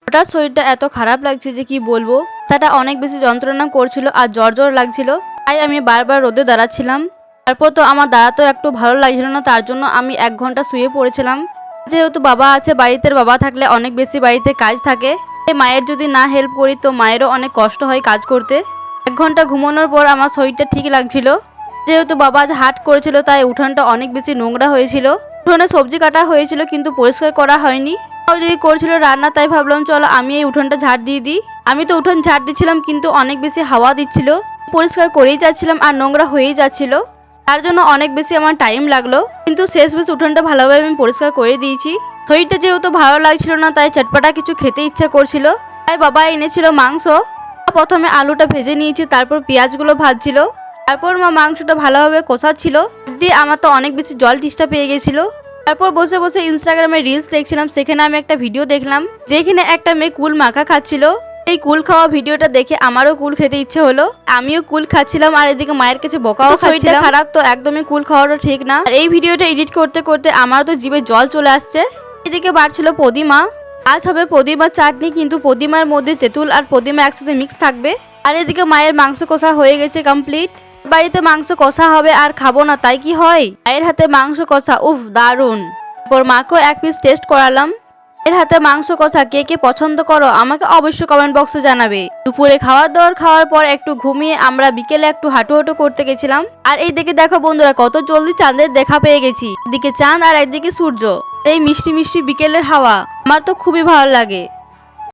হঠাৎ শরীরটা এত খারাপ লাগছে যে কি বলবো। মাথাটা অনেক বেশি যন্ত্রণা করছিল আর জ্বর জ্বর লাগছিল, তাই আমি বারবার রোদে দাঁড়াচ্ছিলাম। তারপর তো আমার দাঁড়াতেও একটু ভালো লাগছিল না, তার জন্য আমি 1 ঘন্টা শুয়ে পড়েছিলাম। যেহেতু বাবা আছে বাড়িতে, বাবা থাকলে অনেক বেশি বাড়িতে কাজ থাকে, মায়ের যদি না হেল্প করি তো মায়েরও অনেক কষ্ট হয় কাজ করতে। 1 ঘন্টা ঘুমানোর পর আমার শরীরটা ঠিক লাগছিল। যেহেতু বাবা আজ হাট করেছিল তাই উঠানটা অনেক বেশি নোংরা হয়েছিল। উঠোনে সবজি কাটা হয়েছিল কিন্তু পরিষ্কার করা হয়নি। যদি করছিল রান্না, তাই ভাবলাম চলো আমি এই উঠোনটা ঝাড় দিয়ে দিই। আমি তো উঠোন ঝাড় দিচ্ছিলাম কিন্তু অনেক বেশি হাওয়া দিচ্ছিল, পরিষ্কার করেই যাচ্ছিলাম আর নোংরা হয়েই যাচ্ছিল, তার জন্য অনেক বেশি আমার টাইম লাগলো। কিন্তু শেষমেশ উঠোনটা ভালোভাবে আমি পরিষ্কার করে দিয়েছি। শরীরটা যেহেতু ভালো লাগছিল না তাই চটপটা কিছু খেতে ইচ্ছা করছিল, তাই বাবা এনেছিল মাংস। প্রথমে আলুটা ভেজে নিয়েছি, তারপর পেঁয়াজগুলো ভাজছিল, তারপর মা মাংসটা ভালোভাবে কষাচ্ছিল। দিয়ে আমার তো অনেক বেশি জল তেষ্টা পেয়ে গেছিল। তারপর বসে বসে ইনস্টাগ্রামে রিলস দেখছিলাম, সেখানে আমি একটা ভিডিও দেখলাম যেখানে একটা মেয়ে কুল মাখা খাচ্ছিল। এই কুল খাওয়া ভিডিওটা দেখে আমারও কুল খেতে ইচ্ছে হলো, আমিও কুল খাচ্ছিলাম আর এদিকে মায়ের কাছে বকাও খাচ্ছিলাম। খারাপ তো একদমই কুল খাওয়াটা ঠিক না। আর এই ভিডিওটা এডিট করতে করতে আমারও তো জিভে জল চলে আসছে। এদিকে বাড়ছিল পদিমা। আজ হবে পদিমার চাটনি, কিন্তু পদিমার মধ্যে তেঁতুল আর পদিমা একসাথে মিক্স থাকবে। আর এদিকে মায়ের মাংস কষা হয়ে গেছে কমপ্লিট। বাড়িতে মাংস কষা হবে আর খাবো না তাই কি হয়, মায়ের হাতে মাংস কষা উফ দারুন। তারপর মাকেও 1 পিস টেস্ট করালাম। এর হাতে মাংস কষা কে কে পছন্দ করো আমাকে অবশ্যই কমেন্ট বক্সে জানাবে। দুপুরে খাওয়ার দাওয়ার খাওয়ার পর একটু ঘুমিয়ে আমরা বিকেলে একটু হাঁটু করতে গেছিলাম। আর এই দিকে দেখো বন্ধুরা কত জলদি চাঁদের দেখা পেয়ে গেছি। এদিকে চাঁদ আর একদিকে সূর্য, এই মিষ্টি মিষ্টি বিকেলের হাওয়া আমার তো খুবই ভালো লাগে।